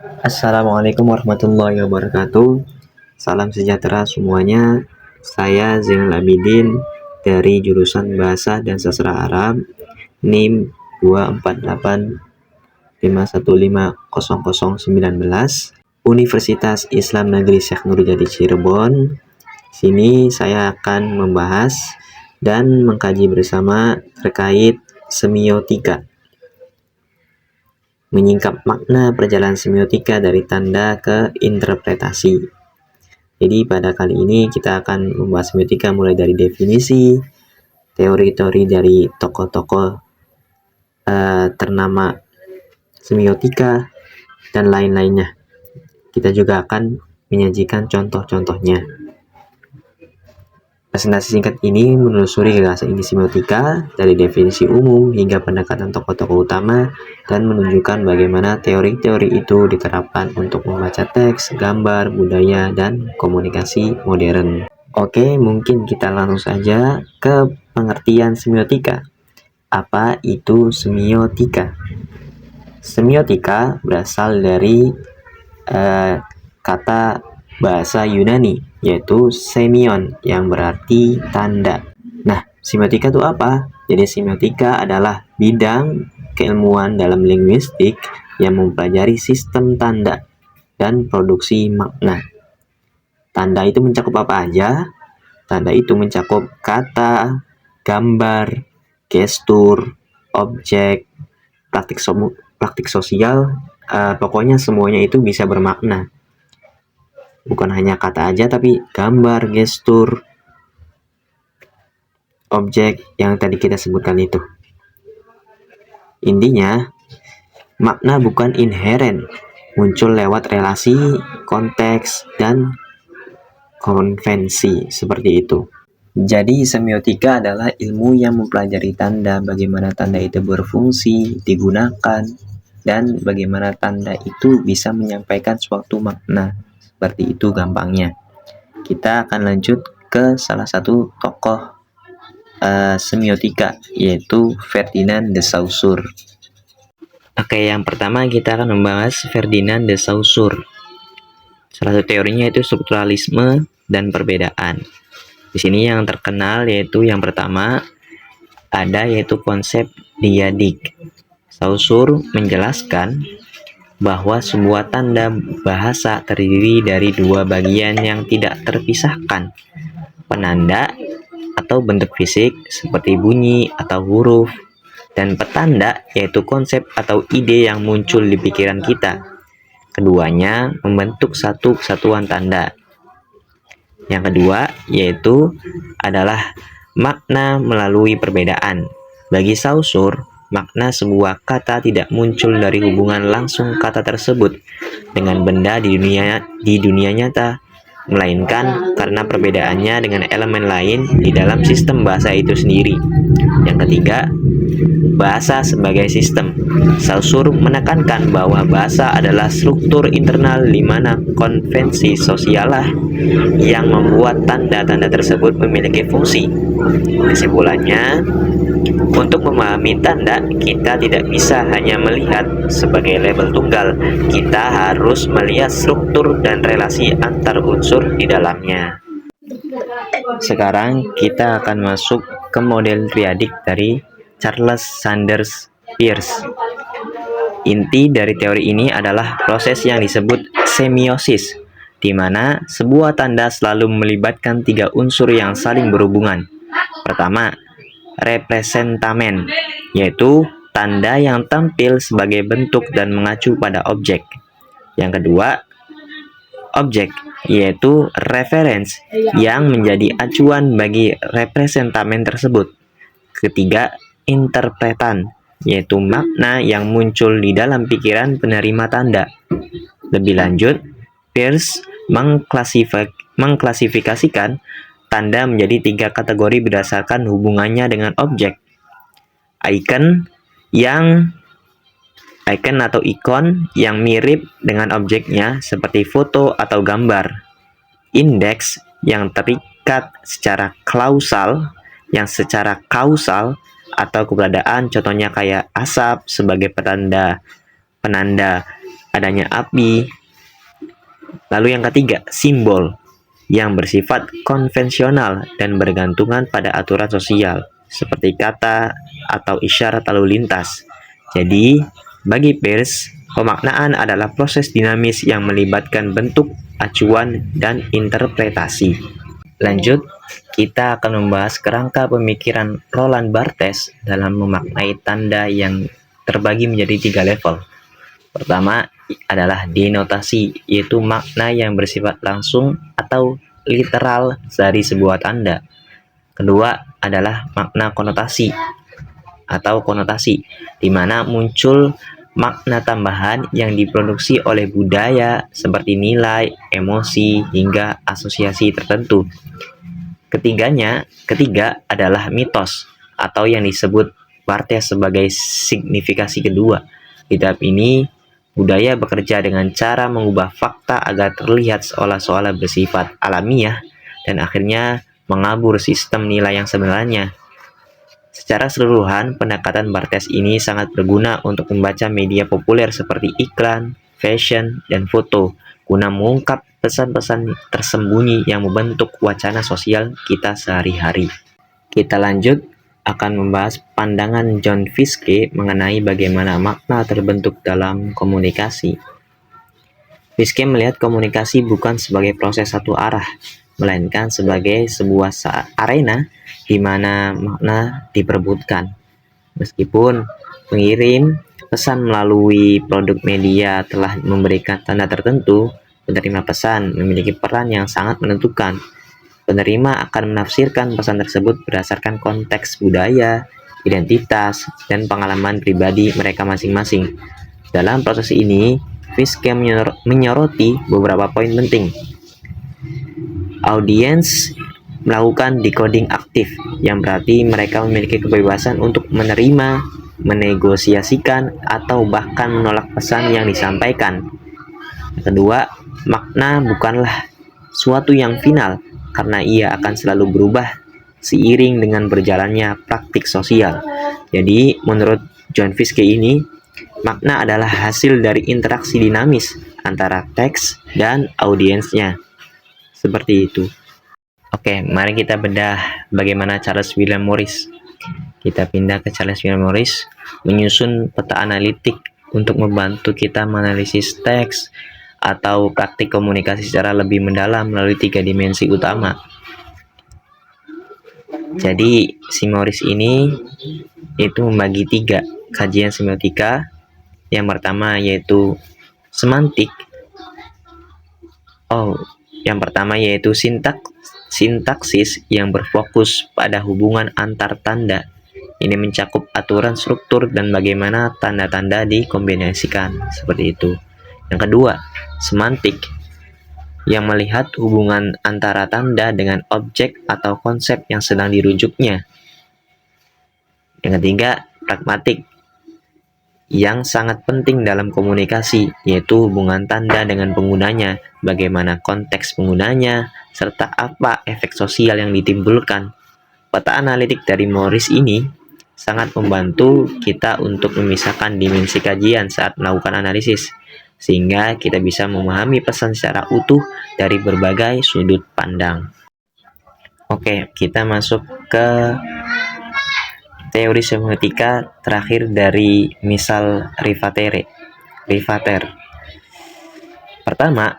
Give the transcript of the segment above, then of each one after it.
Assalamualaikum warahmatullahi wabarakatuh. Salam sejahtera semuanya. Saya Zainal Abidin dari jurusan Bahasa dan Sastra Arab, NIM 24885150019, Universitas Islam Negeri Syekh Nurjadi Cirebon. Sini saya akan membahas dan mengkaji bersama terkait semiotika. Menyingkap makna perjalanan semiotika dari tanda ke interpretasi. Jadi pada kali ini kita akan membahas semiotika mulai dari definisi, teori-teori dari tokoh-tokoh ternama semiotika, dan lain-lainnya. Kita juga akan menyajikan contoh-contohnya. Presentasi singkat ini menelusuri gagasan inti semiotika dari definisi umum hingga pendekatan tokoh-tokoh utama dan menunjukkan bagaimana teori-teori itu diterapkan untuk membaca teks, gambar, budaya, dan komunikasi modern. Oke, mungkin kita langsung saja ke pengertian semiotika. Apa itu semiotika? Semiotika berasal dari kata bahasa Yunani, yaitu semion, yang berarti tanda. Nah, semiotika itu apa? Jadi semiotika adalah bidang keilmuan dalam linguistik yang mempelajari sistem tanda dan produksi makna. Tanda itu mencakup apa aja? Tanda itu mencakup kata, gambar, gestur, objek, praktik sosial, pokoknya semuanya itu bisa bermakna. Bukan hanya kata aja, tapi gambar, gestur, objek yang tadi kita sebutkan itu. Intinya, makna bukan inheren, muncul lewat relasi, konteks, dan konvensi seperti itu. Jadi semiotika adalah ilmu yang mempelajari tanda, bagaimana tanda itu berfungsi, digunakan, dan bagaimana tanda itu bisa menyampaikan suatu makna. Seperti itu gampangnya. Kita akan lanjut ke salah satu tokoh semiotika, yaitu Ferdinand de Saussure. Oke, yang pertama kita akan membahas Ferdinand de Saussure. Salah satu teorinya itu strukturalisme dan perbedaan. Di sini yang terkenal yaitu yang pertama ada yaitu konsep diadik. Saussure menjelaskan bahwa sebuah tanda bahasa terdiri dari dua bagian yang tidak terpisahkan, penanda atau bentuk fisik seperti bunyi atau huruf, dan petanda yaitu konsep atau ide yang muncul di pikiran kita. Keduanya membentuk satu kesatuan tanda. Yang kedua yaitu adalah makna melalui perbedaan. Bagi Saussure, makna sebuah kata tidak muncul dari hubungan langsung kata tersebut dengan benda di dunia nyata, melainkan karena perbedaannya dengan elemen lain di dalam sistem bahasa itu sendiri. Yang ketiga, bahasa sebagai sistem. Saussure menekankan bahwa bahasa adalah struktur internal di mana konvensi sosialah yang membuat tanda-tanda tersebut memiliki fungsi. Kesimpulannya, untuk memahami tanda, kita tidak bisa hanya melihat sebagai label tunggal. Kita harus melihat struktur dan relasi antar unsur di dalamnya. Sekarang kita akan masuk ke model triadik dari Charles Sanders Peirce. Inti dari teori ini adalah proses yang disebut semiosis, di mana sebuah tanda selalu melibatkan tiga unsur yang saling berhubungan. Pertama, representamen, yaitu tanda yang tampil sebagai bentuk dan mengacu pada objek. Yang kedua, objek, yaitu reference yang menjadi acuan bagi representamen tersebut. Ketiga, interpretan, yaitu makna yang muncul di dalam pikiran penerima tanda. Lebih lanjut, Peirce mengklasifikasikan tanda menjadi tiga kategori berdasarkan hubungannya dengan objek. Icon atau ikon yang mirip dengan objeknya seperti foto atau gambar. Indeks yang terikat secara kausal atau keberadaan, contohnya kayak asap sebagai penanda adanya api. Lalu yang ketiga, simbol yang bersifat konvensional dan bergantungan pada aturan sosial, seperti kata atau isyarat lalu lintas. Jadi, bagi Peirce, pemaknaan adalah proses dinamis yang melibatkan bentuk, acuan, dan interpretasi. Lanjut, kita akan membahas kerangka pemikiran Roland Barthes dalam memaknai tanda yang terbagi menjadi 3 level. Pertama adalah denotasi, yaitu makna yang bersifat langsung atau literal dari sebuah tanda. Kedua adalah makna konotasi atau konotasi, di mana muncul makna tambahan yang diproduksi oleh budaya seperti nilai, emosi, hingga asosiasi tertentu. Ketiga adalah mitos atau yang disebut Barthes sebagai signifikasi kedua. Di tahap ini, budaya bekerja dengan cara mengubah fakta agar terlihat seolah-olah bersifat alamiah dan akhirnya mengabur sistem nilai yang sebenarnya. Secara keseluruhan, pendekatan Barthes ini sangat berguna untuk membaca media populer seperti iklan, fashion, dan foto, guna mengungkap pesan-pesan tersembunyi yang membentuk wacana sosial kita sehari-hari. Kita lanjut akan membahas pandangan John Fiske mengenai bagaimana makna terbentuk dalam komunikasi. Fiske melihat komunikasi bukan sebagai proses satu arah, melainkan sebagai sebuah arena di mana makna diperebutkan. Meskipun pengirim pesan melalui produk media telah memberikan tanda tertentu, penerima pesan memiliki peran yang sangat menentukan. Penerima akan menafsirkan pesan tersebut berdasarkan konteks budaya, identitas, dan pengalaman pribadi mereka masing-masing. Dalam proses ini, Fiske menyoroti beberapa poin penting. Audiens melakukan decoding aktif, yang berarti mereka memiliki kebebasan untuk menerima, menegosiasikan, atau bahkan menolak pesan yang disampaikan. Kedua, makna bukanlah suatu yang final, karena ia akan selalu berubah seiring dengan berjalannya praktik sosial. Jadi, menurut John Fiske ini, makna adalah hasil dari interaksi dinamis antara teks dan audiensnya. Seperti itu. Oke, mari kita bedah bagaimana Charles William Morris. Kita pindah ke Charles William Morris, menyusun peta analitik untuk membantu kita menganalisis teks atau praktik komunikasi secara lebih mendalam melalui 3 dimensi utama. Jadi, si Morris ini itu membagi 3 kajian semiotika. Yang pertama yaitu semantik. Yang pertama yaitu sintaksis yang berfokus pada hubungan antar tanda. Ini mencakup aturan struktur dan bagaimana tanda-tanda dikombinasikan, seperti itu. Yang kedua, semantik yang melihat hubungan antara tanda dengan objek atau konsep yang sedang dirujuknya. Yang ketiga, pragmatik yang sangat penting dalam komunikasi, yaitu hubungan tanda dengan penggunanya, bagaimana konteks penggunanya, serta apa efek sosial yang ditimbulkan. Peta analitik dari Morris ini sangat membantu kita untuk memisahkan dimensi kajian saat melakukan analisis, sehingga kita bisa memahami pesan secara utuh dari berbagai sudut pandang. Oke, kita masuk ke teori semiotika terakhir dari misal Rivater. Pertama,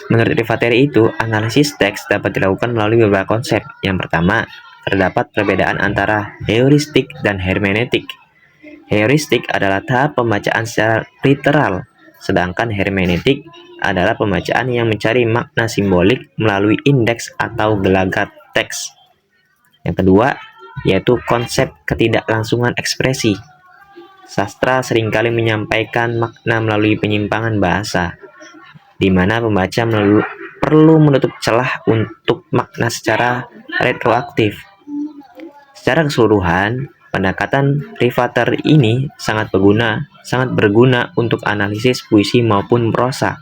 menurut Rivater itu, analisis teks dapat dilakukan melalui beberapa konsep. Yang pertama, terdapat perbedaan antara heuristik dan hermeneutik. Heuristik adalah tahap pembacaan secara literal, sedangkan hermeneutik adalah pembacaan yang mencari makna simbolik melalui indeks atau gelagat teks. Yang kedua, yaitu konsep ketidaklangsungan ekspresi. Sastra seringkali menyampaikan makna melalui penyimpangan bahasa, di mana pembaca perlu menutup celah untuk makna secara retroaktif. Secara keseluruhan, pendekatan Rivater ini sangat berguna untuk analisis puisi maupun prosa,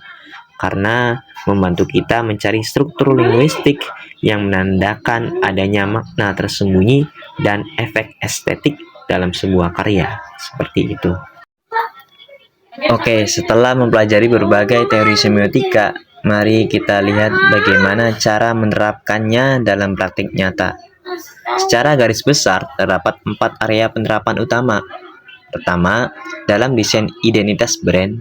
karena membantu kita mencari struktur linguistik yang menandakan adanya makna tersembunyi dan efek estetik dalam sebuah karya. Seperti itu. Oke, setelah mempelajari berbagai teori semiotika, mari kita lihat bagaimana cara menerapkannya dalam praktik nyata. Secara garis besar, terdapat 4 area penerapan utama. Pertama, dalam desain identitas brand,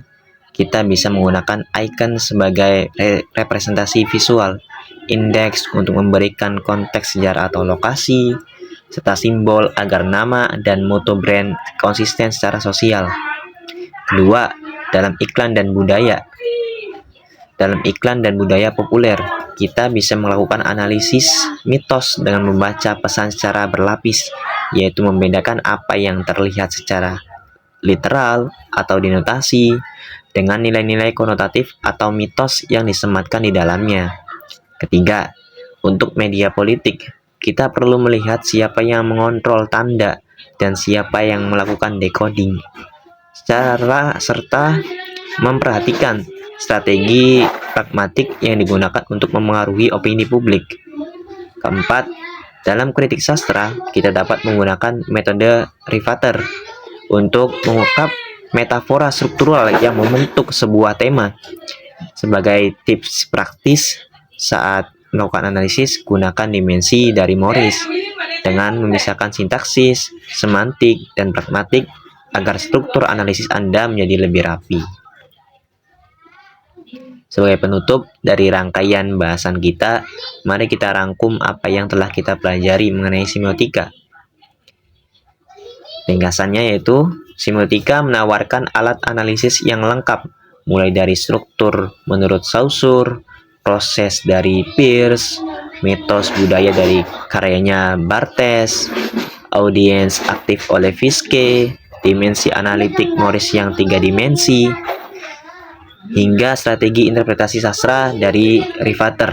kita bisa menggunakan icon sebagai representasi visual, indeks untuk memberikan konteks sejarah atau lokasi, serta simbol agar nama dan moto brand konsisten secara sosial. Kedua, dalam iklan dan budaya. Dalam iklan dan budaya populer, kita bisa melakukan analisis mitos dengan membaca pesan secara berlapis, yaitu membedakan apa yang terlihat secara literal atau dinotasi dengan nilai-nilai konotatif atau mitos yang disematkan di dalamnya. Ketiga, untuk media politik, kita perlu melihat siapa yang mengontrol tanda dan siapa yang melakukan decoding, serta memperhatikan strategi pragmatik yang digunakan untuk memengaruhi opini publik. Keempat, dalam kritik sastra, kita dapat menggunakan metode Rivater untuk mengungkap metafora struktural yang membentuk sebuah tema. Sebagai tips praktis saat melakukan analisis, gunakan dimensi dari Morris dengan memisahkan sintaksis, semantik, dan pragmatik agar struktur analisis Anda menjadi lebih rapi. Sebagai penutup dari rangkaian bahasan kita, mari kita rangkum apa yang telah kita pelajari mengenai semiotika. Ringkasannya yaitu, semiotika menawarkan alat analisis yang lengkap, mulai dari struktur menurut Saussure, proses dari Peirce, mitos budaya dari karyanya Barthes, audiens aktif oleh Fiske, dimensi analitik Morris yang 3 dimensi, hingga strategi interpretasi sastra dari Rivater.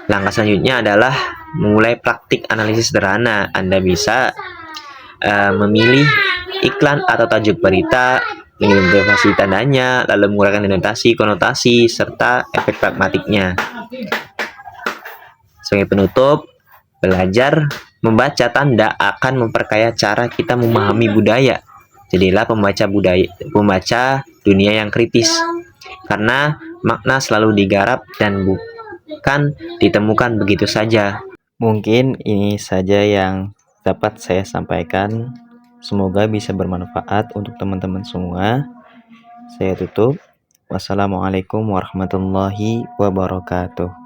Langkah selanjutnya adalah memulai praktik analisis sederhana. Anda bisa memilih iklan atau tajuk berita, mengidentifikasi tandanya, lalu menggunakan denotasi, konotasi, serta efek pragmatiknya. Sebagai penutup, belajar membaca tanda akan memperkaya cara kita memahami budaya. Jadilah pembaca dunia yang kritis, karena makna selalu digarap dan bukan ditemukan begitu saja. Mungkin ini saja yang dapat saya sampaikan. Semoga bisa bermanfaat untuk teman-teman semua. Saya tutup. Wassalamualaikum warahmatullahi wabarakatuh.